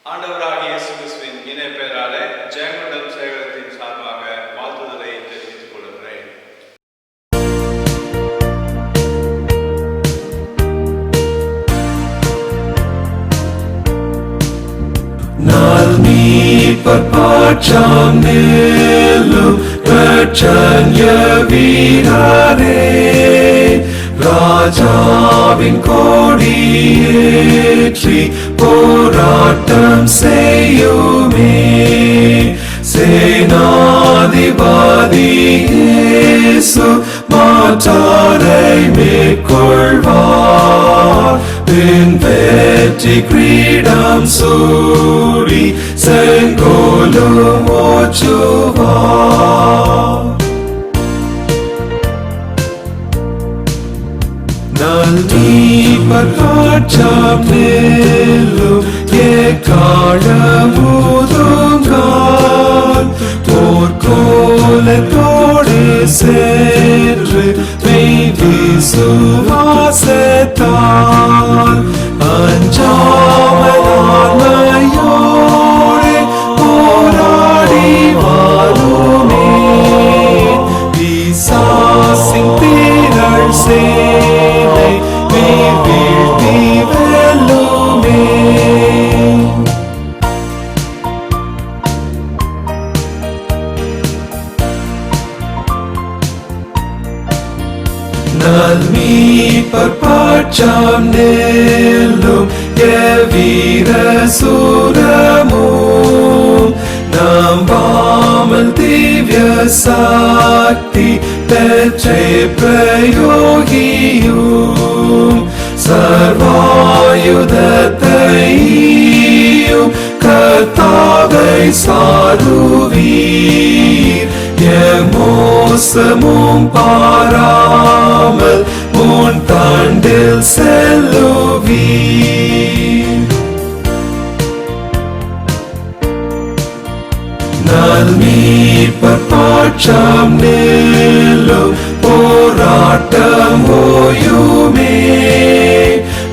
ஆண்டவராகிய இயேசு கிறிஸ்துவின் இணைய பெயராலே ஜெயங்கொண்டம் சேகரத்தின் சார்பாக வாழ்த்துதலை தெரிவித்துக் கொள்கிறேன். Nal மீட்பர் பாற்றாம் நிலும் இரட்சண்ய வீரரே, ராஜாவின் கொடியேற்றி போராட்டம் செய்யுமே. சேனாதிபதி இயேசு மாற்றாரை மேற்கொள்வார். பின் வெற்றி கிரீடம் சூடி செங்கோலும் ஓச்சுவார். நல்மீட்பர் பாற்றாம் நிலும் எக்காளமுதுங்கால் போர்க்கோலத்தோடு சென்று மெய் விசுவாசத்தால் அஞ்சாமல் ஆண்மையோடு போராடி வாழுமே. பிசாசின் திரள் சேனை வீழ்த்தி வெல்லுமே. நல்மீட்பர் பாற்றாம் நிலும் எவ்வீர சூரமும் நம்பாமல் திவ்ய சக்தி பெற்றே பிரயோகியும் சர்வாயுதத்தையும் கர்த்தாவை சாருவீர். மோசமும் பாராமல் முன் தாண்டில் செல்லுவீர். நல்மீட்பர் பாற்றாம் நிலும் போராட்டம் ஓயுமே.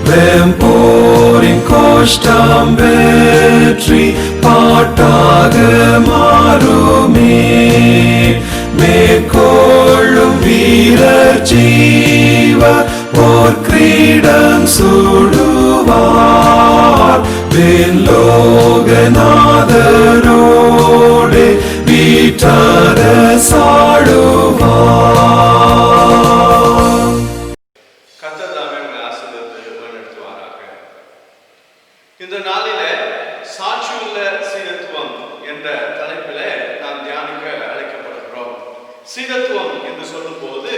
வெம்போரின் கோஷ்டம் வெற்றி பாட்டாக மாறுமே. மேற்கொள்ளும் வீரர் ஜீவ போர் கிரீடம் சூடுவார். விண்லோகநாதரோடு வீட்டார சாடுவார். கர்த்தர் தாமே உங்களை ஆசீர்வதித்து வழிநடத்துவாராக. இந்த நாளிலே சாட்சியுள்ள சீடத்துவம் என்ற தலைப்பிலே நாம் தியானிக்க அழைக்கப்படுகிறோம். சீடத்துவம் என்று சொல்லும் போது,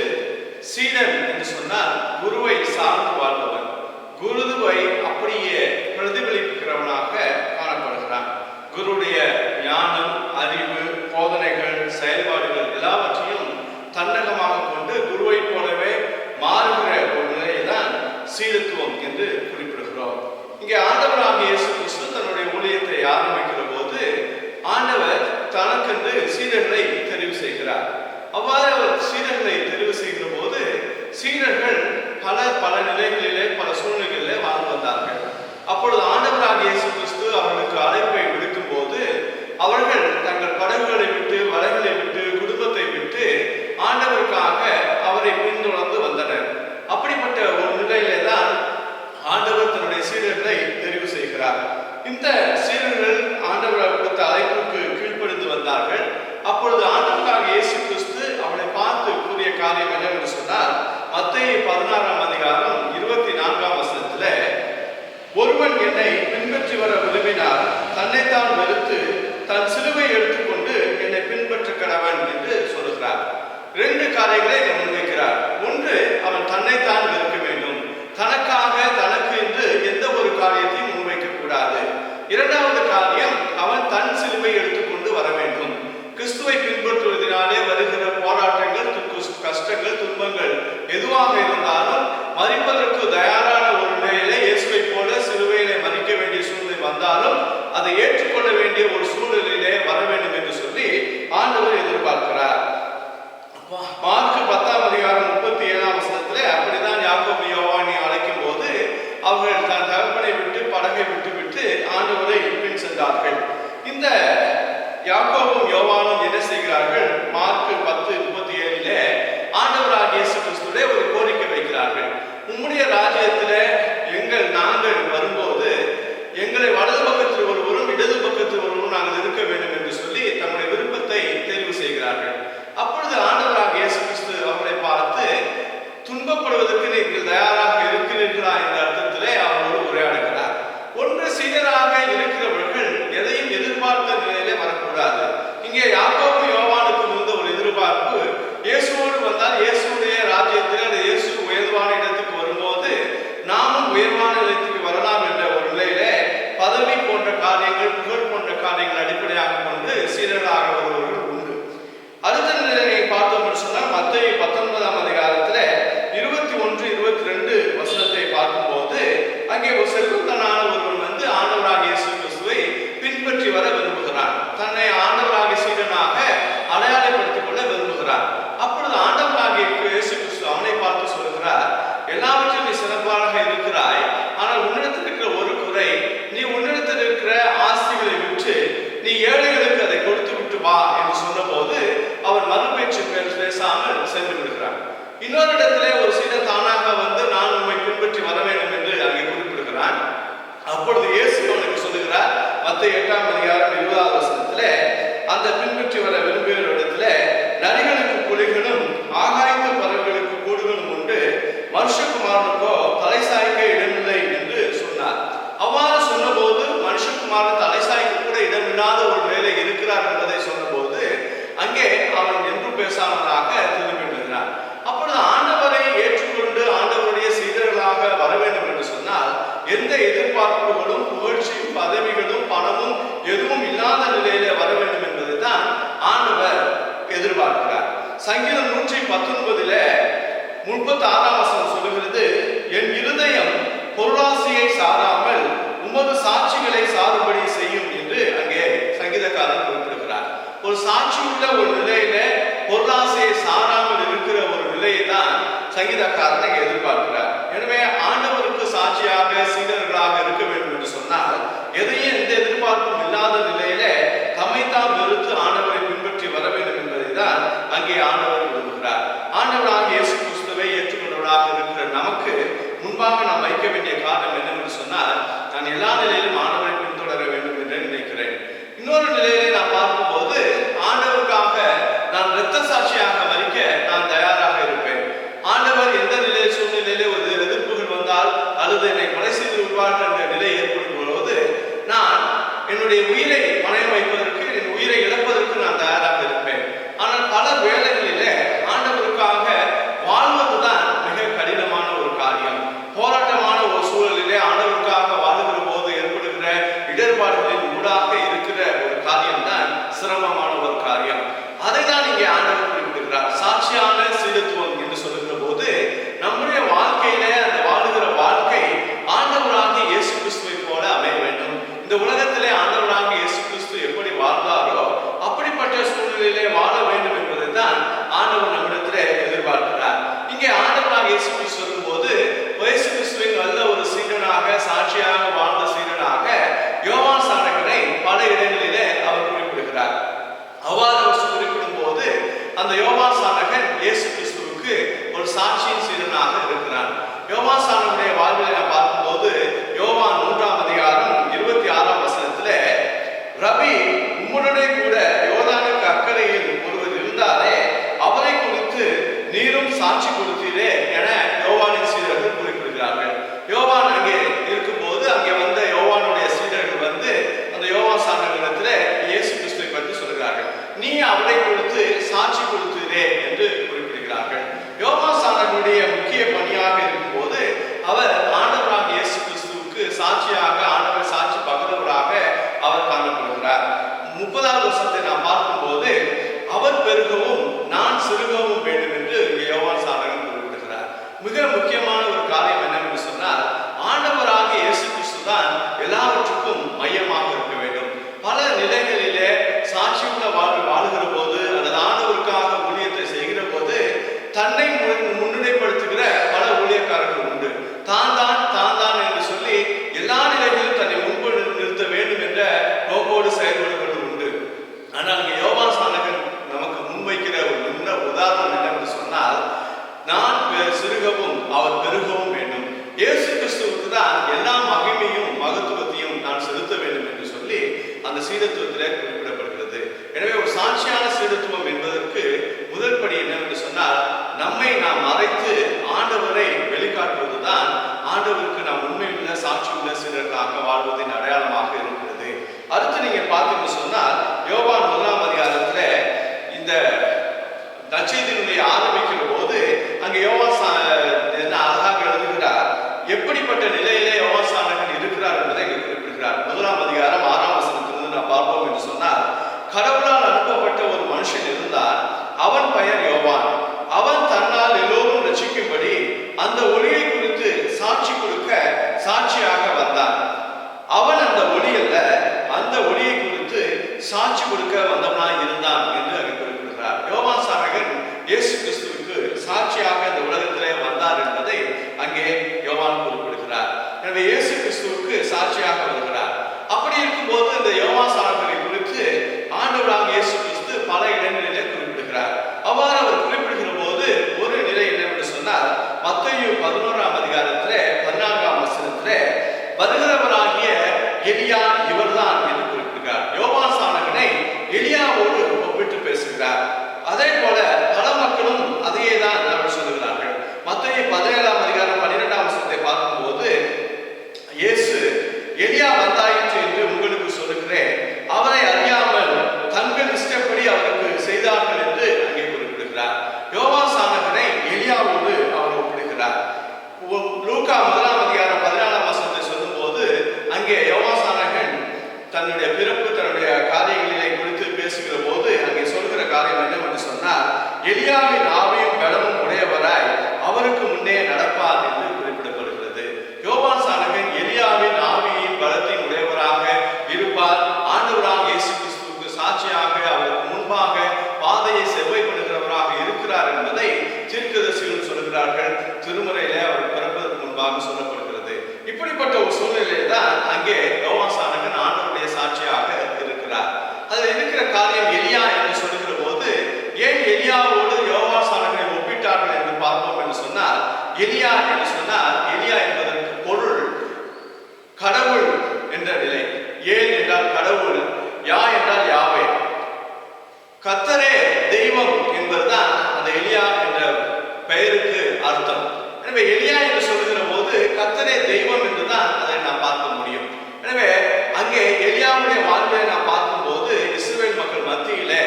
சீடன் என்று சொன்னால் குருவை சார்ந்து வாழ்பவன், குருவை அப்படியே பிரதிபலிக்கிறவனாக காணப்படுகிறான். குருடைய ஞானம், அறிவு, போதனைகள், செயல்பாடுகள் எல்லாவற்றையும் தன்னகமாக கொண்டு குருவை போலவே மாறுகிற ஒரு நிலையை தான் சீடத்துவம் என்று குறிப்பிடுகிறோம். இங்கே ஆண்டவராகிய இயேசு கிறிஸ்து தன்னுடைய ஊழியத்தை ஆரம்பிக்கிற போது ஆண்டவர் தனக்கென்று சீடர்களை தெரிவு செய்கிறார். அவ்வாறு அவர் சீடர்களை தெரிவு செய்கிற போது சீடர்கள் பல நிலைகளிலே பல சூழ்நிலைகளிலே வாழ்ந்து வந்தார்கள். அப்பொழுது ஆண்டவராகிய இயேசு கிறிஸ்து அவர்களுக்கு அழைப்பை விடுக்கும் போது அவர்கள் தங்கள் படகுகளை விட்டு, வலைகளை விட்டு, குடும்பத்தை விட்டு ஆண்டவருக்காக அவரை பின்தொடர்ந்து வந்தனர். அப்படிப்பட்ட ஒரு நிலையிலே தான் ஆண்டவர் தன்னுடைய சீடர்களை தெரிவு செய்கிறார். இந்த சீடர்கள் ஆண்டவர் கொடுத்த அழைப்புக்கு கீழ்ப்படிந்து வந்தார்கள். அப்பொழுது ஆண்டவராகிய இயேசு கிறிஸ்து அவளை பார்த்து கூறிய காரியம் என்னவென்று சொன்னால், மத்தேயு 16:24 ஒருவன் என்னை பின்பற்றி வர விரும்பினால் தன்னைத்தான் வெறுத்து தன் சிலுவை எடுத்துக்கொண்டு என்னை பின்பற்ற கடவன் என்று சொல்லுகிறார். 2 காரியங்களை முன்வைக்கிறார். ஒன்று, அவன் தன்னைத்தான் வெறுக்க வேண்டும். தனக்காக தனக்கு என்று எந்த ஒரு காரியத்தையும் முன்வைக்க கூடாது. 2வது காரியம், அவன் தன் சிலுவை எடுத்துக்கொண்டு வர வேண்டும். கிறிஸ்துவை பின்பற்றுவதனாலே வருகிற போராட்டங்கள், கஷ்டங்கள், துன்பங்கள் எதுவாக இருந்தாலும் மரிப்பதற்கு தயாரான ஒரு நிலையிலே இயேசுவை போல சிலுவையிலே மரிக்க வேண்டிய சூழ்நிலை வந்தாலும் அதை ஏற்றுக்கொள்ள வேண்டிய ஒரு சூழ்நிலையிலே வர வேண்டும் என்று சொல்லி ஆண்டவர் எதிர்பார்க்கிறார். மார்க்கு 10:37 அப்படிதான் யாக்கோபு யோவானை அழைக்கும் போது அவர்கள் தன் தகப்பனை விட்டு படகை விட்டு ஆண்டவரை பின் நீ ஏழைகளுக்கு அதை கொடுத்து விட்டு வா என்று சொன்னபோது அவர் மறுபேச்சு பேசாமல் சென்று விடுகிறார். இன்னொரு இடத்திலே ஒரு சீடர் தானாக வந்து நான் உண்மை பின்பற்றி வர வேண்டும் என்று அங்கே குறிப்பிடுகிறான். அப்பொழுது இயேசு அவனுக்கு சொல்லுகிறார், மத்தேயு 8:20 அந்த பின்பற்றி வர விரும்புகிற நரிகளுக்கு குழிகளும் ஆகாய்ந்த பறவைகளுக்கு கூடுகளும் உண்டு, மனுஷகுமாரனுக்கோ தலை சாய்க்க இடமில்லை என்று சொன்னார். அவ்வாறு சொன்னபோது மனுஷகுமாரன் தலை சாய்க்க கூட இடமில்லாத ஒரு நிலை இருக்கிறார் என்பதை சொன்னபோது அங்கே அவன் என்றும் பேசாமலாக திரும்பி விடுகிறான். அப்பொழுது ஆண்டவரை ஏற்றுக்கொண்டு ஆண்டவருடைய சீடர்களாக வர வேண்டும் என்று சொன்னால் எந்த எதிர்பார்ப்புகளும் புகழ்ச்சியும் பதவிகளும் பணமும் எதுவும் இல்லாத நிலையில வர வேண்டும் என்பதை தான் ஆண்டவர் எதிர்பார்க்கிறார். சங்கீதம் 119:36 சொல்லுகிறது, என் இருதயம் பொருளாசையை சாராமல் உமது சாட்சிகளை சாறுபடி செய்யும் என்று அங்கே சங்கீதக்காரன் குறிப்பிடுகிறார். ஒரு சாட்சி உள்ள ஒரு நிலையில பொருளாசையை சாராமல் இருக்கிற ஒரு நிலையை தான் சங்கீதக்காரனை எதிர்பார்க்கிறார். எனவே ஆண்டவருக்கு சாட்சியாக சீடர்களாக இருக்க வேண்டும் என்று சொன்னால் எதையும் எந்த எதிர்பார்ப்பும் இல்லாத நிலையில தம்மைத்தான் வெறுத்து ஆண்டவரை பின்பற்றி வர வேண்டும் என்பதை தான் அங்கே ஆண்டவர் விரும்புகிறார். ஆண்டவராக இயேசு கிறிஸ்துவை ஏற்றுக்கொண்டவராக இருக்கிற நமக்கு முன்பாக நாம் வைக்க வேண்டிய காரணம் என்னவென்று சொன்னால், நான் எல்லா நிலையிலும் ஆண்டவரை பின்தொடர வேண்டும் என்று நினைக்கிறேன். இன்னொரு நிலையிலே நான் பார்க்கும்போது ஆண்டவருக்காக நான் இரத்த சாட்சியாக மறிக்க நான் தயாராக இருப்பேன். ஆண்டவர் எந்த நிலை சூழ்நிலையிலே ஒரு எதிர்ப்புகள் வந்தால் அல்லது என்னை கொலை செய்து விடுவார்கள் என்ற நிலை ஏற்படும் பொழுது நான் என்னுடைய உயிரை பணயம் வைப்பதற்கு, என் உயிரை இழப்பதற்கு நான் தயாராக இருப்பேன். ஆனால் பல வேளைகளிலே ஆண்டவருக்காக வாழ்வதுதான் மிக கடினமான ஒரு காரியம். போராட்டமான ஒரு சூழலிலே ஆண்டவருக்காக வாழுகிற போது ஏற்படுகிற இடர்பாடுகளின் ஊடாக இருக்கிற ஒரு காரியம் தான் சிரமமான ஒரு காரியம். அதை தான் இங்கே ஆண்டவர் குறிப்பிடுகிறார். சாட்சியான சீடத்துவம் என்று சொல்லுகிற போது நம்முடைய வாழ்க்கையில அந்த வாழுகிற வாழ்க்கை ஆண்டவராக இயேசு கிறிஸ்துவை போல அமைய வேண்டும். இந்த உலகத்திலே ஆண்டவராக இயேசு கிறிஸ்து எப்படி வாழ்ந்தாரோ அப்படிப்பட்ட சூழ்நிலையிலே வாழ வேண்டும் என்பதை தான் ஆண்டவர் நம்மிடத்திலே எதிர்பார்க்கிறார். இங்கே ஆண்டவராக இயேசு கிறிஸ்து சொல்லும் போது இயேசு கிறிஸ்துவின் நல்ல ஒரு சீடனாக, சாட்சியாக வாழ்ந்த சீடனாக யோவான் சாணகனை பல இடங்களிலே அவர் குறிப்பிடுகிறார். அவ்வாறு அவர் குறிப்பிடும் போது அந்த யோவான் சாணகன் இயேசு கிறிஸ்துவுக்கு ஒரு சாட்சியின் சீடனாக இருக்கிறார். யோவான் சாணகனுடைய வாழ்விலை நான் பார்க்கும்போது யோவான் 3:26 ரபி, உம்முடனே கூட யோர்தானுக்கு அக்கறையில் ஒருவர் இருந்தாரே, அவரை குறித்து நீரும் சாட்சி கொடுத்தீரே என யோவானின் சீடர்கள் குறிப்பிடுகிறார்கள். யோவான் அங்கே இருக்கும்போது அங்கே வந்த யோவானுடைய சீடர்கள் வந்து அந்த யோவான் சாணகனிடத்திலே இயேசு கிறிஸ்துவை பற்றி சொல்கிறார்கள். நீ அவரை கொடுத்து சாட்சி கொடுத்தீரே என்று குறிப்பிடுகிறார்கள். யோவான் சாணகனுடைய முக்கிய பணியாக இருக்கும்போது அவர் ஆண்டவராக இயேசு கிறிஸ்துவுக்கு சாட்சியாக, ஆண்டவர் சாட்சி பகிர்ந்தவராக அவர் காணப்படுகிறார். 30வது நாம் பார்க்கும்போது அவர் பெருகவும் நான் சிறுகவும் வேண்டும் என்று யோவான் சாணகன் குறிப்பிடுகிறார். மிக முக்கியமான ஒரு காரியம் என்னவென்று சொன்னால், ஆண்டவராக இயேசு கிறிஸ்து தான் எல்லாவற்றுக்கும் மையமாக இருக்க வேண்டும். பல நிலைகளிலே சாட்சியுள்ள வாழ்வு வாழுகிற போது அல்லது ஆண்டவருக்காக ஊழியத்தை செய்கிற போது தன்னை முன்னிலைப்படுத்துகிற பல ஊழியக்காரர்கள் உண்டு. தான் என்று சொல்லி எல்லா நிலைகளிலும் தன்னை முன்பு நிறுத்த வேண்டும் என்ற நோக்கோடு செயல்படுவது உண்டு. ஆனால் இங்கே யோவான் சாணகன் நமக்கு முன்வைக்கிற ஒரு உதாரணம் என்னவென்று சொன்னால், நான் சிறுகவும் அவர் பெருகவும் வேண்டும். இயேசு கிறிஸ்துவுக்கு தான் எல்லா மகிமையும் மகத்துவத்தையும் நான் செலுத்த வேண்டும் என்று சொல்லி அந்த சீடத்துவத்திலே குறிப்பிடப்படுகிறது. எனவே ஒரு சாட்சியான சீடத்துவம் என்பதற்கு முதல் படி என்னவென்று சொன்னால், நம்மை நாம் மறைத்து ஆண்டவரை வெளிக்காட்டுவதுதான் ஆண்டவருக்கு நாம் உண்மையுள்ள சாட்சியுள்ள சீடர்களாக வாழ்வதின் அடையாளமாக இருக்கிறது. அடுத்து நீங்க பார்த்தீங்கன்னு சொன்னால், யோவான் 1 இந்த நற்செய்தியினுடைய ஆரம்பிக்கிற போது அங்கே யோவான் என்ன அழகாக எழுதுகிறார், எப்படிப்பட்ட நிலையிலே யோவான் சாணகன் இருக்கிறார் என்பதை இங்கே குறிப்பிடுகிறார். 1 நாம் பார்ப்போம் என்று சொன்னால், கடவுளால் அனுப்பப்பட்ட ஒரு மனுஷன் இருந்தார். அவன் பெயர் யோவான். அவன் தன்னால் எல்லோரும் ரட்சிக்கும்படி அந்த ஒளியை குறித்து சாட்சி கொடுக்க சாட்சியாக வந்தான். அவன் அந்த ஒளி அல்ல, அந்த ஒளியை குறித்து சாட்சி கொடுக்க வந்தவனாய் இருந்தான் என்று அங்கே குறிப்பிடுகிறார். யோவான் சாணகன் இயேசு கிறிஸ்துவுக்கு சாட்சியாக இந்த உலகத்தில் எலியா இவர்தான் என்று குறிப்பிடுகிறார். யோவான் ஸ்நானகனை எலியாவோடு ஒப்பிட்டு பேசுகிறார். அதே போல பல மக்களும் அதையே தான் அவர் சொல்லுகிறார்கள். மத்தேயு 17ஆம் அதிகாரம் 12ஆம் வசனத்தை பார்க்கும்போது இயேசு எலியா வந்தாயிற்று என்று உங்களுக்கு சொல்லுகிறேன், அவரை அறியாமல் தங்கள் இஷ்டப்படி அவருக்கு செய்தார்கள் என்று அங்கே குறிப்பிடுகிறார். யோவான் ஸ்நானகனை எலியாவோடு அவர் ஒப்பிடுகிறார். லூக்கா 1ஆம் அதிகாரம் 14ஆம் வசனத்தை சொல்லும் போது அங்கே யோவான் ஸ்நானகன் தன்னுடைய பிறப்பு தன்னுடைய காரியங்களிலே குறித்து பேசுகிற போது அங்கே சொல்கிற காரியம் என்னவென்று சொன்னால், எலியாவின் ஆவியும் பலமும் உடையவராய் அவருக்கு முன்னே நடப்பார் என்று குறிப்பிடப்படுகிறது. யோவான் ஸ்நானகன் எலியாவின் ஆவியின் பலத்தின் உடையவராக இருப்பார். ஆண்டவராக இயேசு கிறிஸ்துவுக்கு சாட்சியாக அவருக்கு முன்பாக பாதையை செவ்வாய்ப்படுகிறவராக இருக்கிறார் என்பதை தீர்க்கதரிசிகள் சொல்கிறார்கள். திருமறையிலே அவர் பிறப்பதற்கு முன்பாக சொல்லப்படுகிறது. இப்படிப்பட்ட ஒரு சூழ்நிலையிலே தான் அங்கே யோவான் ஸ்நானகன் ஆண்டவருடைய சாட்சியாக இருக்கிறார். அதில் இருக்கிற காரியம் எலியா என்று சொல்லுகிற போது ஏன் எலியாவோடு யோவான் ஸ்நானகனை ஒப்பிட்டார்கள் என்று பார்ப்போம் என்று சொன்னால், எலியா என்று சொன்னால் எலியா என்பதற்கு பொருள் கடவுள் என்ற நிலை. ஏன் என்றால் கடவுள், யா என்றால் யாவே, கர்த்தரே தெய்வம் என்பதுதான் அந்த எலியா என்ற பெயருக்கு அர்த்தம். எனவே எலியா என்று சொல்லுகிற போது கர்த்தரே தெய்வம் என்றுதான் அதை நாம் பார்க்க முடியும். எனவே அங்கே எலியாவுடைய வாழ்வை நாம் பார்க்கும்போது இஸ்ரவேல் மக்கள் மத்தியிலே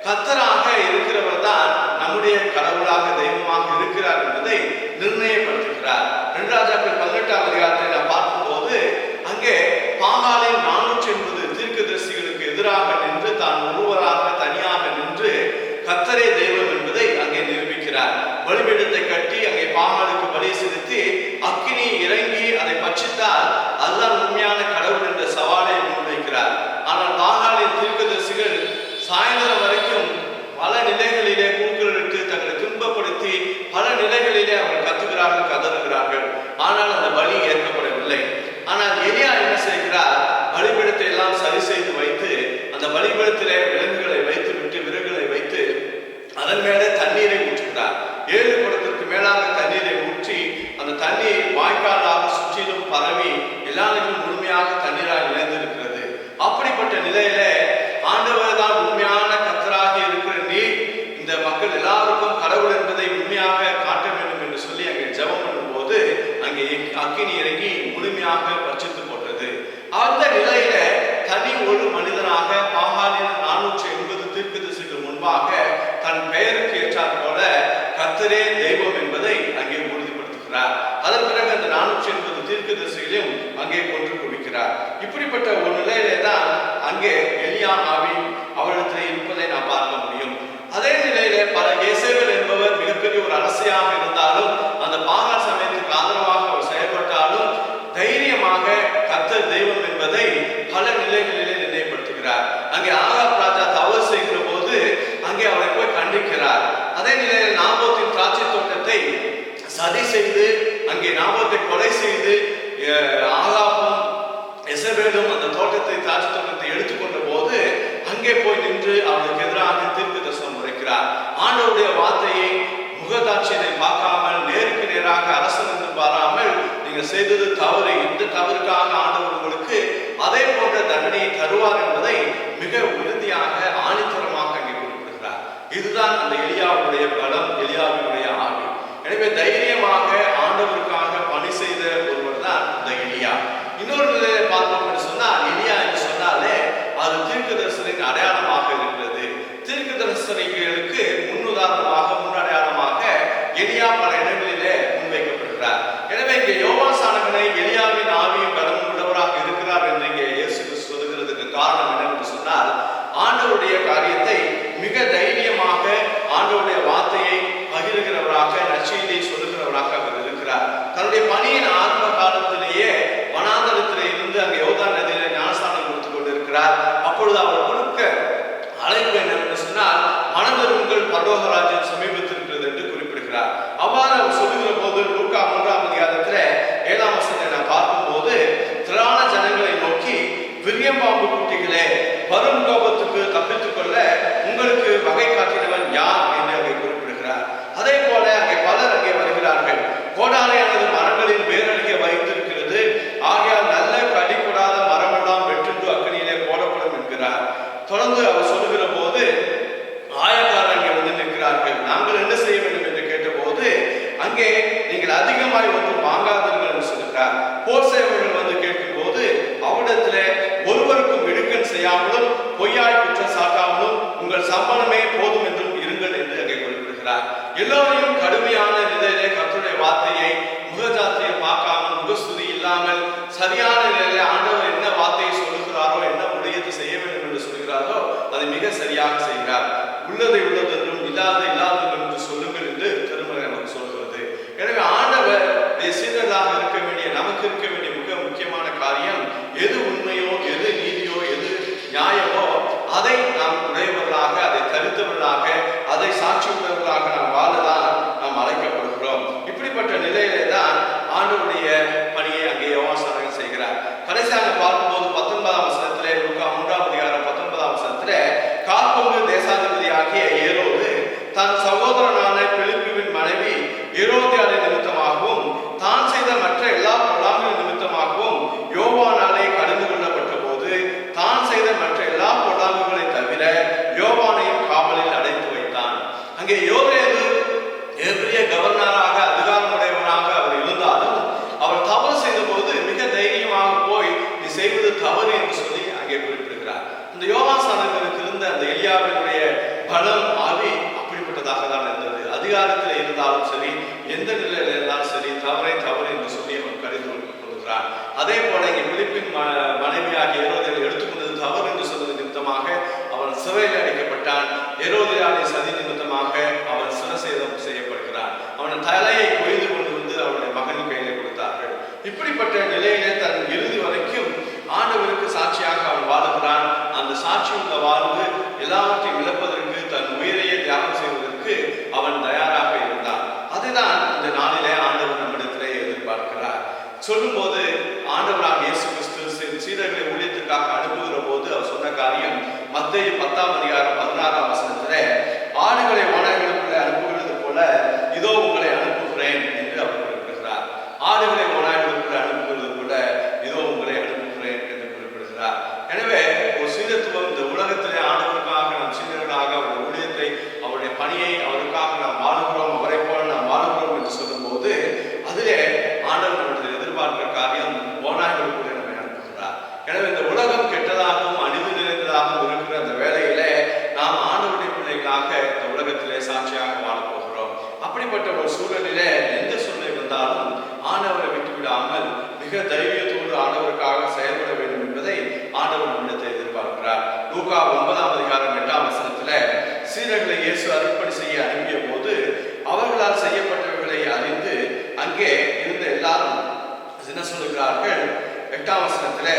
கர்த்தராக இருக்கிறவர் தான் நம்முடைய கடவுளாக தெய்வமாக இருக்கிறார் என்பதை நிர்ணயப்படுத்துகிறார். 2 ராஜாக்கள் 18ஆம் அதிகாரத்தை நாம் பார்க்கும்போது அங்கே பாகாலின் 480 தீர்க்கதரிசிகளுக்கு எதிராக நின்று தான் ஒருவராக தனியாக நின்று கர்த்தரே தெய்வம் என்பதை அங்கே நிரூபிக்கிறார். பலிபீடத்தை கட்டி அங்கே பாகாலுக்கு பலி செலுத்தி அக்கினி இறங்கி அதை பட்சித்தால் அதுதான் உண்மையான கடவுள் என்ற சவாலை முன்வைக்கிறார். ஆனால் பாகாலின் தீர்க்கதரிசிகள் சாயந்தரம் வரைக்கும் பல நிலைகளிலே கூக்குரலிட்டு தங்களை துன்பப்படுத்தி பல நிலைகளிலே அவர்கள் கத்துகிறார்கள், கதறுகிறார்கள். ஆனால் அந்த பலி ஏற்கப்படவில்லை. ஆனால் எலியா என்ன செய்கிறார்? பலிபீடத்தை எல்லாம் சரி செய்து வைத்து அந்த பலிபீடத்திலே விலங்குகளை வைத்து விட்டு விறகுகளை வைத்து அதன் மேலே தண்ணீரை ஊற்றுகிறார். 7 குடத்திற்கு மேலாக தண்ணீரை ஊற்றி அந்த தண்ணீர் வாய்க்காலாக சுற்றிலும் பரவி எல்லாருக்கும் முழுமையாக தண்ணீராக நிறைந்திருக்கிறது. அப்படிப்பட்ட நிலையில ஆண்டவர் தான் உண்மையான கர்த்தராக இருக்கிற நீர் இந்த மக்கள் எல்லாருக்கும் கடவுள் என்பதை உண்மையாக காட்ட வேண்டும் என்று சொல்லி அங்கே ஜெபம் பண்ணும் போது அங்கே அக்கினி இறங்கி முழுமையாக பட்சித்து போட்டது. அந்த நிலையில தனி ஒரு மனிதனாக பாகாலின் 480 தீர்க்கதரிசிகள் முன்பாக தன் பெயருக்கு ஏற்றாற் போல கர்த்தரே தெய்வம் என்பதை அங்கே உறுதிப்படுத்துகிறார். அதன் பிறகு அந்த 480 தீர்க்கதரிசிகளையும் அங்கே கொன்று குவிக்கிறார். இப்படிப்பட்ட ஒரு நிலையிலே தான் அங்கே எலியா ஆவி அவரிடத்தில் இருப்பதை நாம் பார்க்க முடியும். அதே நிலையில பல இயேசேபேல் என்பவர் மிகப்பெரிய ஒரு அரசியாக இருந்தாலும் அந்த பாகால் சமயத்துக்கு ஆதரவாக அவர் செயல்பட்டாலும் தைரியமாக கர்த்தர் தெய்வம் என்பதை பல நிலைகளிலே நிர்ணயப்படுத்துகிறார். அங்கே ஆகாப் ராஜா தவறு செய்கிற போது அங்கே அவரை போய் கண்டிக்கிறார். அதே நிலையில் நாபோத்தின் திராட்சை தோட்டத்தை சதி செய்து அங்கே நாபோத்தை கொலை செய்து ஆகாப்பும் எசபேலும் அந்த தோட்டத்தை திராட்சை தோட்டத்தை எடுத்துக்கொண்ட போது அங்கே போய் நின்று அவனுக்கு எதிராக தீர்க்க தரிசனம் உரைக்கிறார். ஆண்டவருடைய வார்த்தையை முகதாட்சியத்தை பார்க்காமல் நேருக்கு நேராக அரசன் என்று பாராமல் நீங்க செய்தது தவறு, இந்த தவறுக்காக ஆண்டவர் உங்களுக்கு அதே போன்ற தண்டனையை தருவார் என்பதை மிக உறுதியாக ஆணித்தரமாக அங்கே குறிப்பிடுகிறார். இதுதான் அந்த எலியாவுடைய பலம், எலியாவினுடைய ஆவி. எனவே தைரியமாக ஆண்டவருக்காக பணி செய்த ஒருவர் தான் இந்த எலியா. இன்னொரு நிலையை பார்த்தோம் என்று சொன்னால் எலியா என்று சொன்னாலே அது தீர்க்கதரிசனின் அடையாளமாக இருக்கிறது. தீர்க்கதரிசனிகளுக்கு முன்னுதாரணமாக முன்னடையாளமாக எலியா பல இடங்களிலே முன்வைக்கப்படுகிறார். எனவே இங்கே யோவான் ஸ்நானகனை எலியாவின் ஆவியும் பலமும் உள்ளவராக இருக்கிறார் என்று இங்கே இயேசு கிறிஸ்து சொல்லுகிறதுக்கு காரணம் என்னவென்று சொன்னால் ஆண்டவருடைய காரியத்தை மிக தைரியமாக ஆண்டவருடைய வார்த்தையை பகிர்கிறவராக நற்செய்தியை சொல்லுகிறவராக அவர் இருக்கிறார். தன்னுடைய பணியின் ஆரம்ப காலத்திலேயே வனாந்தரத்திலே இருந்து அங்கே யோர்தான் நதியிலே ஞானஸ்நானம் கொடுத்துக் கொண்டிருக்கிறார். அப்பொழுது அவர் கொடுக்க அழைப்பு என்னவென்று சொன்னால் மனதிருங்கள் பரலோக ராஜ்யம் சமீபத்திருக்கிறது என்று குறிப்பிடுகிறார். அவ்வாறு அவர் சொல்லுகிற போது லூக்கா 3ஆம் அதிகாரத்தில் 7ஆம் வசனத்தை நாம் பார்க்கும்போது திரளான ஜனங்களை நோக்கி விரியம்பாம்பு குட்டிகளே வரும் கோபத்துக்கு தப்பித்துக் கொள்ள உங்களுக்கு வகை காட்டினவன் யார் என்று அங்கே குறிப்பிடுகிறார். அதே போல அங்கே பலர் அங்கே வருகிறார்கள். கோடாலையானது மரங்களின் வேரடிக்க வைத்திருக்கிறது, ஆகையால் நல்ல கடி கொடாத மரம் செய்யாமலும் பொய்யாய் குற்றம் சாட்டாமலும் உங்கள் சம்பளமே போதும் என்றும் இருங்கள் என்று அங்கே குறிப்பிடுகிறார். எல்லோரையும் கடுமையான நிலையிலே கர்த்தருடைய வார்த்தையை முகஜாத்தியை பார்க்காமல், முகஸ்துதி இல்லாமல் சரியான நிலையிலே ஆண்டவர் என்ன வார்த்தையை சொல்லுகிறாரோ, என்ன ஊழியத்தை செய்ய வேண்டும் என்று சொல்கிறாரோ அதை மிக சரியாக செய்கிறார். உள்ளதை உள்ளதென்றும் இல்லாத இல்லாதது என்று சொல்லுங்கள் என்று திருமறை நமக்கு சொல்கிறது. எனவே ஆண்டவர் சீடராக இருக்க வேண்டிய நமக்கு இருக்க வேண்டிய மிக முக்கியமான காரியம் எது உண்மையோ, எது நீதியோ, எது நியாயமோ அதை நாம் உடையவர்களாக, அதை தரித்தவர்களாக, அதை சாட்சி உள்ளவர்களாக நாம் வாழதான் நாம் அழைக்கப்படுகிறோம். இப்படிப்பட்ட நிலையிலே தான் ஆண்டவருடைய பணியை அங்கே யோவான் செய்கிறார். கடைசியாக பார்க்கும்போது 19ஆம் வசனத்திலே, லூக்கா 3ஆம் அதிகாரம் 19ஆம் வசனத்திலே, காற்பங்கு தேசாதிபதியாகிய ஏரோது தன் சகோதரனான பிலிப்புவின் மனைவி ஏரோதியாளின் நிமித்தமாகவும் தான் செய்த மற்ற எல்லா பொல்லாங்கின் நிமித்தமாகவும் யோவானாலே கடிந்து கொள்ளப்பட்ட போது தான் செய்த மற்ற எல்லா பொல்லாங்குகளை தவிர யோவானையும் காவலில் அடைத்து வைத்தான். அங்கே யோவேது பெரிய கவர்னராக, அதிகாரமுடையவனாக அவர் இருந்தாலும் அவர் தவறு செய்த போது மிக தைரியமாக போய் நீ செய்வது தவறு என்று சொல்லி அங்கே குறிப்பிடுகிறார். இந்த யோவான் ஸ்நானகனுக்கு இருந்த அந்த எலியாவினுடைய பலம், ஆவி அப்படிப்பட்டதாக தான் இருந்தது. அதிகாரத்தில் இருந்தாலும் சரி, எந்த நிலையில் இருந்தாலும் சரி, தவறை தவறு என்று சொல்லி அவன் கருதி கொள்கிறான். அதே போல இங்கே பிலிப்பின் மனைவியாகிய ஏரோதியாளை எடுத்துக்கொண்டது தவறு என்று சொன்னது நிமித்தமாக அவன் சிறையில் அடைக்கப்பட்டான். ஏரோதியாளை சதி நிமித்தமாக அவன் சிரசேதம் செய்யப்படுகிறான். அவன் தலையை கொய்து கொண்டு வந்து அவனுடைய மகன் கையிலே கொடுத்தார்கள். இப்படிப்பட்ட நிலையிலே தன் இறுதி வரைக்கும் ஆண்டவருக்கு சாட்சியாக அவன் வாழுகிறான். அந்த சாட்சி உள்ள வாழ்வு எல்லாவற்றையும் இழப்பதற்கு, தன் உயிரையே தியாகம் செய்வதற்கு அவன் தயாராக இருந்தான். அதுதான் இந்த நாளிலே ஆண்டவர் நம்மிடத்திலே எதிர்பார்க்கிறார். சொல்லும் போது ஆண்டவராக இயேசு கிறிஸ்து சீடர்களை ஊழியத்திற்காக அனுப்புகிற போது அவர் சொன்ன காரியம் மத்தேயு 10ஆம் அதிகாரம் 16ஆம் வசனத்திலே, ஆடுகளை ஓநாய்களுக்குள்ளே அனுப்புகிறது போல இதோ உங்களை அனுப்புகிறேன் என்று அவர் குறிப்பிடுகிறார். ஆடுகளை ஓநாய்களுக்குள்ளே அனுப்புகிறது போல இதோ உங்களை அனுப்புகிறேன் என்று குறிப்பிடுகிறார். எனவே ஒரு சீடத்துவம் இந்த உலகத்திலே ஆண்டவருக்காக நாம் சீடர்களாக அவருடைய ஊழியத்தை, அவருடைய பணியை அவருக்காக நாம் வாழுகிறோம், அவரை போல நாம் வாழுகிறோம் என்று சொல்லும் போது அதிலே ஆண்டவர் நம்முடைய எதிர்பார்க்கிற காரியம் ஓநாய்களுக்குள்ளே நம்மை அனுப்புகிறார். எனவே இந்த உலகம் கெட்டதாகவும் அழிவு நிறைந்ததாகவும் இருக்கிற அந்த வேளையிலே நாம் ஆண்டவருடைய பிள்ளைகளாக இந்த உலகத்திலே சாட்சியாக வாழப்போகிறோம். அப்படிப்பட்ட ஒரு சூழலிலே எந்த சூழ்நிலை வந்தாலும் ஆண்டவரை விட்டுவிடாமல் மிக தைரியத்தோடு ஆண்டவருக்காக செயல்பட வேண்டும் என்பதை ஆண்டவர் நம்மிடத்தை எதிர்பார்க்கிறார். லூக்கா 9ஆம் அதிகாரம் 8ஆம் வசனத்திலே, சீடர்களை இயேசு அருள்பணி செய்ய அனுப்பிய போது அவர்களால் செய்யப்பட்டவர்களை அறிந்து அங்கே இருந்த எல்லாரும் என்ன சொல்லுகிறார்கள்? 8ஆம் வசனத்திலே,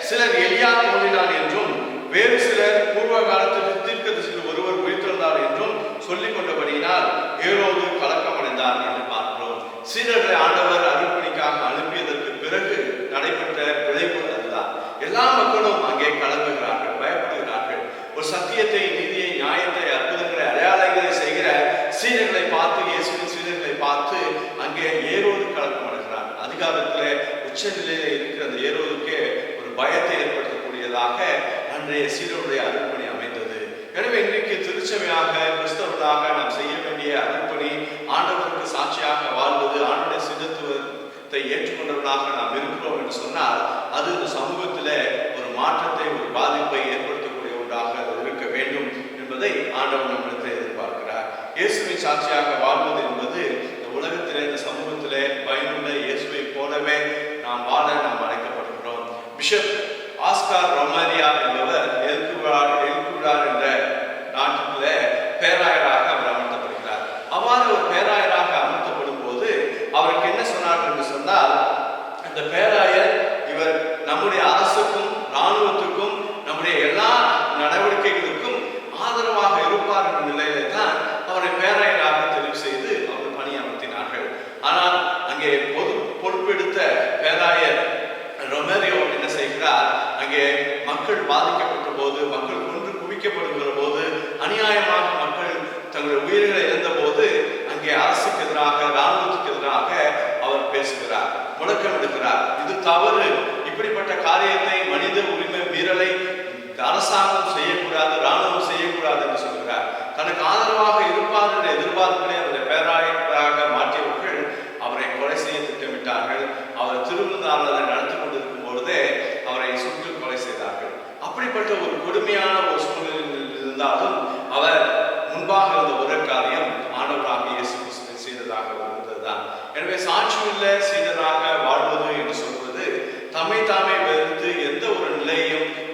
சிலர் எலியா தோன்றினான் என்றும் வேறு சிலர் பூர்வ காலத்தில் தீர்க்கதரிசிகள் ஒருவர் உயிர்த்தெழுந்தார் என்றும் சொல்லிக் கொண்டபடியினால் ஏரோது கலக்கமடைந்தான் என்று பார்க்கிறோம். சீடர்களை ஆண்டவர் அருள்பணிக்காக அனுப்பியதற்கு பிறகு நடைபெற்ற விளைவு அதுதான். எல்லா மக்களும் அங்கே கலங்குகிறார்கள், பயப்படுகிறார்கள். ஒரு சத்தியத்தை, நீதியை, நியாயத்தை, அற்புதங்களை, அடையாளங்களை செய்கிற சீடர்களை பார்த்து, இயேசுவின் சீடர்களை பார்த்து அங்கே ஏரோது கலக்கமடைகிறான். அதிகாரத்திலே உச்ச நிலையில இருக்கிற அந்த ஏரோதுக்கே ஒரு பயத்தை ஏற்படுத்தக்கூடியதாக அன்றைய சீடருடைய அருள்பணி அமைந்தது. எனவே இன்றைக்கு திருச்சபையாக, கிறிஸ்தவர்களாக நாம் செய்ய வேண்டிய அருள்பணி ஆண்டவருக்கு சாட்சியாக வாழ்வது, ஆண்டவருடைய சித்தத்துவத்தை ஏற்றுக்கொண்டவர்களாக நாம் இருக்கிறோம் என்று சொன்னால் அது இந்த சமூகத்திலே ஒரு மாற்றத்தை, ஒரு பாதிப்பை ஏற்படுத்தக்கூடிய ஒன்றாக இருக்க வேண்டும் என்பதை ஆண்டவர் நம்மிடத்தில் எதிர்பார்க்கிறார். இயேசுவின் சாட்சியாக வாழ்வது என்பது இந்த உலகத்திலே, இந்த சமூகத்திலே பயனுள்ள இயேசுவை போலவே நாம் வாழ நாம் அழைக்கப்படுகிறோம். பிஷப் ஆஸ்கார் ரொமேரியா என்பவர் எல்குவிடார் என்ற நாட்டிலே பேராயராக அவர் அமர்த்தப்படுகிறார். அவ்வாறு ஒரு பேராயராக அமர்த்தப்படும் போது அவருக்கு என்ன சொன்னார்கள் என்று சொன்னால், அந்த பேராயர் இவர் நம்முடைய அரசுக்கும் இராணுவத்துக்கும் நம்முடைய எல்லா நடவடிக்கைகளுக்கும் ஆதரவாக இருப்பார் என்ற நிலையிலே தான் அவரை பேராயராக தெரிவு செய்து அவர் பணியமர்த்தினார்கள். ஆனால் அங்கே பொறுப்பெடுத்த பேராயர் ரொமேரியோ என்ன செய்கிறார்? அங்கே மக்கள் பாதிக்கப்பட்ட போது, மக்கள் கொன்று குவிக்கப்படுகிற போது, அநியாயமாக மக்கள் தங்களுடைய உயிர்களை இழந்த போது அங்கே அரசுக்கு எதிராக, இராணுவத்துக்கு எதிராக அவர் பேசுகிறார், முழக்கமிடுகிறார். இது தவறு, இப்படிப்பட்ட காரியத்தை, மனித உரிமை மீறலை அரசாங்கம் செய்யக்கூடாது, இராணுவம் செய்யக்கூடாது என்று சொல்கிறார். தனக்கு ஆதரவாக இருப்பார் என்ற எதிர்பார்ப்பினை அவருடைய பேராயராக மாற்றியவர்கள் அவரை கொலை செய்ய திட்டமிட்டார்கள். அவர் திருவிருந்தாளரை நடத்தி கொண்டிருக்கும் பொழுதே அவரை சுட்டு கொலை செய்தார்கள். அப்படிப்பட்ட ஒரு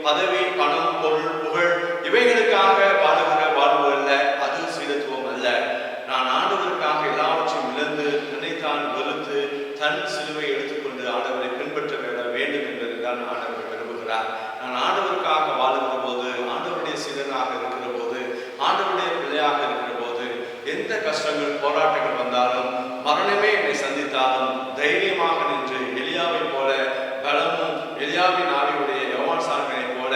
பதவி, பணம், பொருள், புகழ் இவைகளுக்காக வாழுகிற வாழ்வு அல்ல. அது சீடத்துவம் அல்ல. நான் ஆண்டவருக்காக எல்லாவற்றையும் இழந்து நினைத்தான் வெறுத்து தன் சிலுவை எடுத்துக்கொண்டு ஆண்டவரை பின்பற்ற வேண்டும் என்பதுதான் ஆண்டவர் விரும்புகிறார். நான் ஆண்டவருக்காக வாழுகிற போது, ஆண்டவருடைய சீடனாக இருக்கிற போது, ஆண்டவருடைய பிள்ளையாக இருக்கிற போது, எந்த கஷ்டங்கள் போராட்டங்கள் வந்தாலும், மரணமே என்னை சந்தித்தாலும் தைரியமாக நின்று எலியாவை போல பலமும், எலியாவின் ஆவியுடைய யோவான் சாணனை போல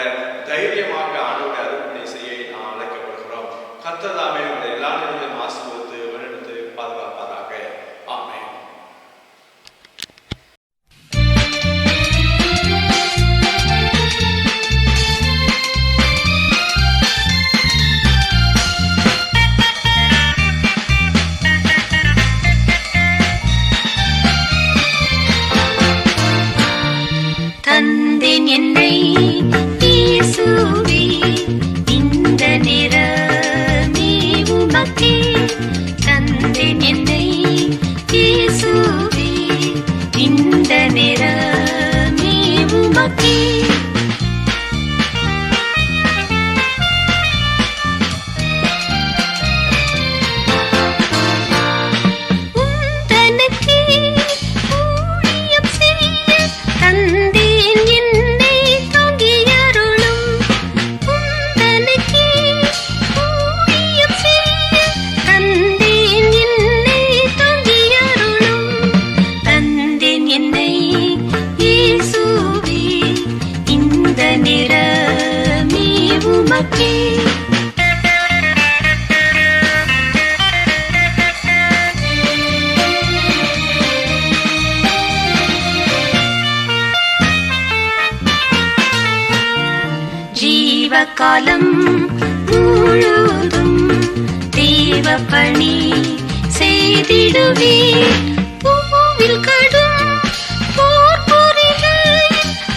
தைரியமாக ஆண்டவருடைய அருள்பணி செய்ய நாம் அழைக்கப்படுகிறோம். கர்த்தர் தாமே உங்களை எல்லா நேரத்திலும் ஆசீர்வதித்து வழிநடத்தி பாதுகாப்பாராக. ஆமென். தந்தேன் என்னை இயேசுவே, இந்த நேரமே உமக்கே. தந்தேன் என்னை இயேசுவே, இந்த நேரமே உமக்கே. உந்தனக்கே ஊழியம் செய்ய தந்தேன் என்னை தாங்கியருளும். உந்தனக்கே ஊழியம் செய்ய தந்தேன் என்னை தாங்கியருளும். தந்தேன் என்னை இயேசுவே, இந்த நேரமே உமக்கே. ஜீவகாலம் முழுதும் தேவ பணி செய்திடுவேன். பூவில் கடும் போர் புரிகையில்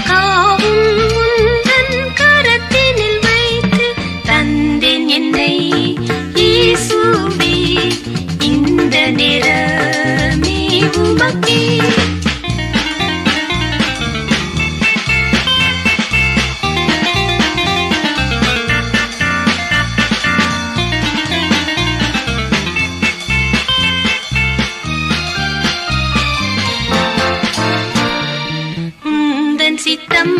காவும் உந்தன் கரத்தினில் வைத்து தந்தேன் என்னை இயேசுவே, இந்த நேரமே உமக்கே. உந்தன் சித்தம்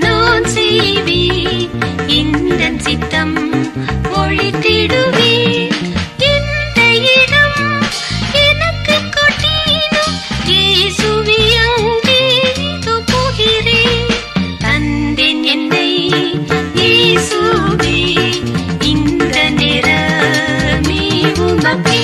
நான் செய்வேன், இந்தன் சித்தம் ஒழித்திடுவேன். எந்த இடம் எனக்கு காட்டினும் இயேசுவே, அங்கே இதோ போகிறேன். தந்தேன் என்னை இயேசுவே, இந்த நேரமே உமக்கே.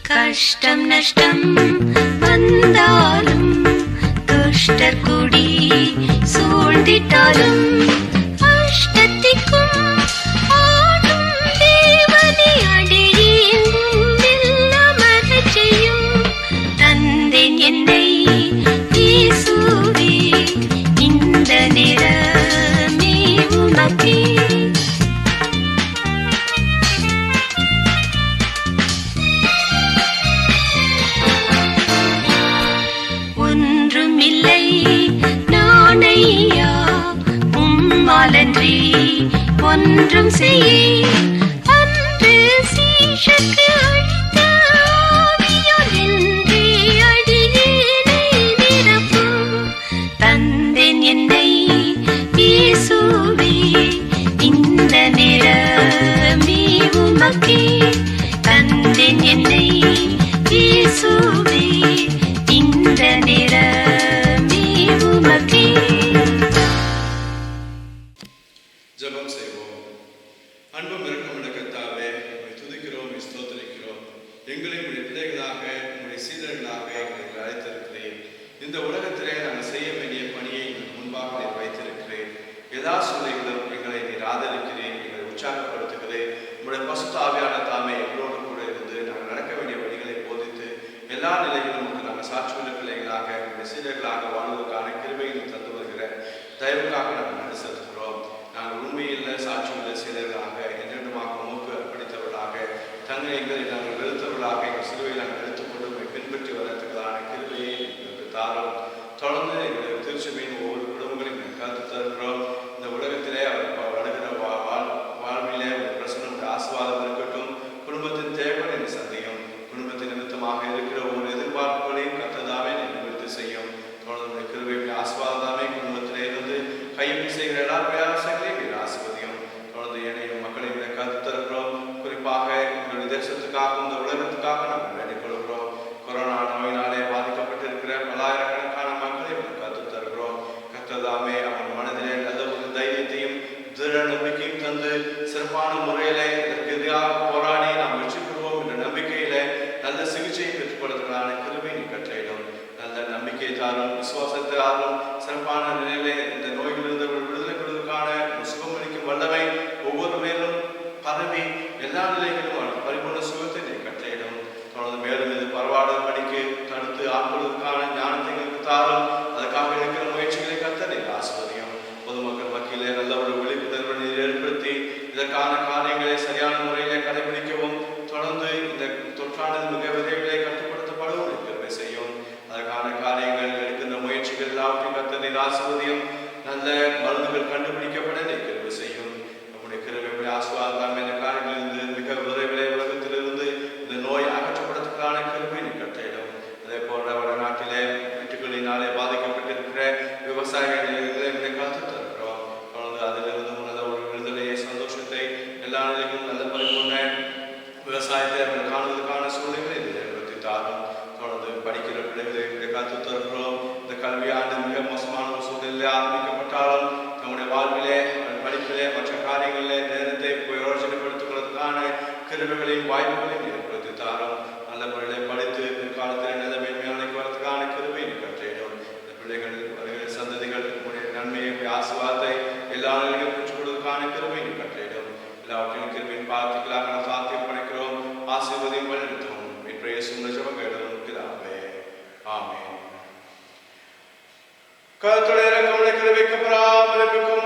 கஷ்டம் நஷ்டம் வந்தாலும், துஷ்டர் குடி சூழ்ந்திட்டாலும், அஷ்டத்திற்கும் ஆடும் தேவனை அடியேங்கும் வெல்லமரச் செய்யும். தந்தேன் என்னை இயேசுவே, இந்த நேரமே உமக்கே. ஒன்றுமில்லை நானையா, உம்மாலன்றி ஒன்றும் செய்யேன். அன்று சீஷர்க்கு அளித்த ஆவியால் இன்றே அடியேனை நிரப்பும். தந்தேன் என்னை இயேசுவே, இந்த நேரமே உமக்கே. தந்தேன் என்னை இயேசுவே, இந்த நேரமே உமக்கே. ஜெபம் செய்வோம். அன்பும் இரக்கமுள்ள கர்த்தாவே, உம்மை துதிக்கிறோம், ஸ்தோத்திரிக்கிறோம். எங்களை உடைய பிள்ளைகளாக, உடைய சீடர்களாக எங்களை அழைத்திருக்கிறேன். இந்த உலகத்திலே நாங்கள் செய்ய வேண்டிய பணியை முன்பாக நீர் வைத்திருக்கிறேன். எல்லா சூழ்நிலைகளும் எங்களை நீர் ஆதரிக்கிறேன், எங்களை உற்சாகப்படுத்துகிறேன். உடைய பசுத்த ஆவியான தாமே எங்களோடு கூட இருந்து நாங்கள் நடக்க வேண்டிய வழிகளை போதித்து எல்லா நிலைகளிலும் நாங்கள் சாட்சியுள்ள பிள்ளைகளாக, உடைய சீடர்களாக வாழ்வதற்கான கிருபையை தந்து வருகிற தயவுக்காக நாங்கள் நன்றி செலுத்துகிறோம். நாங்கள் உண்மையில் சாட்சியுள்ள சீடர்களாக என்றென்றுமாக உமக்கு அர்ப்பணித்தவர்களாக தங்களை எங்களை நாங்கள் வெறுத்தவர்களாக எங்கள் சிலுவையில் நாங்கள் எடுத்துக்கொண்டு உண்மை பின்பற்றி வரத்துக்கான கிருபையை எங்களுக்கு தாரோம். தொடர்ந்து எங்கள் திருச்சபையின் ஒவ்வொரு குடும்பங்களையும் கருத்து தருகிறோம். இந்த உலகத்திலே அவர் வருகிற வாழ்விலே ஒரு பிரசனம் ஆசீர்வாதம் இருக்கட்டும். குடும்பத்தின் தேவைகளை சந்தியும். குடும்பத்தின் நிமித்தமாக இருக்கிற ஒவ்வொரு எதிர்பார்ப்புகளையும் கர்த்ததாமே நிவர்த்தி செய்யும். தொடர்ந்து கிருபை ஆசீர்வாதமே குடும்பத்திலே இருந்து கையெழுத்து செய்கிற எல்லா பிரயாசங்களையும் ஆசீர்வதியும். தொடர்ந்து ஏனைய மக்களையும் கருத்து தருகிறோம். குறிப்பாக எங்களுடைய தேசத்துக்காக இந்த உலகத்துக்காக நாங்கள் வேண்டிக் கொள்கிறோம். கொரோனா நோயினாலே பாதிக்கப்பட்டிருக்கிற பல்லாயிரக்கணக்கான மக்களை கருத்து தருகிறோம். கர்த்ததாமே அவன் மனதிலே நல்ல ஒரு தைரியத்தையும் திட நம்பிக்கையும் தந்து சிறப்பான முறையில இதற்கு எதிராக போராடி நாம் வெற்றி பெறுவோம் என்ற நம்பிக்கையில நல்ல சிகிச்சையை பெற்றுக்கொள்வதற்கான கிருபை நீ கட்டளையிடும். நல்ல நம்பிக்கை தாரும், விசுவாசத்தை ஆறும், சிறப்பான நிலையிலே இந்த நோயிலிருந்து விடுதலை பெறுவதற்கான சுகம் அளிக்கும் வல்லமை ஒவ்வொரு மேலும் பரவி எல்லா நிலைகளிலும் பரிபூர்ண சுகத்தை நீ கட்டளையிடும். தொடர்ந்து மேலும் இது பரவாடும்படிக்கு தடுத்து ஆட்கொள்வதற்கான ஞானத்தை எங்களுக்கு தாரும். அதுக்காக இருக்கிற முயற்சிகளை கத்த நீ ஆசீர்வதியும். பொதுமக்கள் மத்தியிலே நல்ல ஒரு விழிப்புணர்வை நீர் ஏற்படுத்தி இதற்கான காரியங்களை சரியான முறையிலே கடைபிடிக்கவும் தொடர்ந்து இந்த தொற்றானது மிக விரைவிலே கட்டுப்படுத்தப்படவும் கிருபை செய்யும். அதற்கான காரியங்கள் எடுக்கின்ற முயற்சிகள் எல்லாவற்றையும் கத்த நீர் ஆசீர்வதியும். நல்ல மருந்துகள் கண்டுபிடிக்கப்பட நீ கிருபை செய்யும். நம்முடைய கிருபை ஆசீர்வாதம் என்ற காரியங்களிலிருந்து மிக விரைவிலே உலகத்திலிருந்து இந்த நோய் அகற்றப்படுவதற்கான கிருபை நீ கட்டளையிடும். அதே போல வடநாட்டிலே வீட்டுகளினாலே பாதிக்கப்பட்டிருக்கிற விவசாயிகளை கருத்து தருகிறோம். தொடர்ந்து அதிலிருந்து நல்ல ஒரு விடுதலையை சந்தோஷத்தை எல்லா நிலையிலும் நல்ல பரிபூர்ண விவசாயத்தை அவர்கள் காணுவதற்கான சூழ்நிலை ஏற்படுத்தி தாரும். தொடர்ந்து படிக்கிற பிள்ளைகளை கருத்து தருகிறோம். இந்த கல்வியாண்டு மிக மோசமான ஒரு சூழ்நிலை ஆரம்பிக்கப்பட்டாலும் நம்முடைய வாழ்விலே படிப்பிலே மற்ற காரியங்களிலே நேரத்தை பிரயோஜனப்படுத்திக் கொள்வதற்கான கிருபைகளையும் வாய்ப்புகளையும் ஏற்படுத்தி தாரும். நல்ல முறையிலே படித்து பிற்காலத்தில் நல்ல மேன்மையானைக்கு வரதுக்கான கிருபையை கட்டளையிடும். இந்த பிள்ளைகள் வருகிற சந்ததிகள் நன்மையை ஆசீர்வாதத்தை எல்லா நிலையிலும் பெற்றுக் கொள்வதற்கான கிருபையை கட்டளையிடும். எல்லாவற்றையும் கிருபையின் பார்த்துக்களாக நாம் சாத்தியம் படைக்கிறோம். ஆசீர்வதியும் வழிநடத்தும் ஜெபம் கேட்டதும் பிதாவே. ஆமென். கர்த்தருடைய இரக்கம் கிருபைக்கு பராமரிப்புக்கும்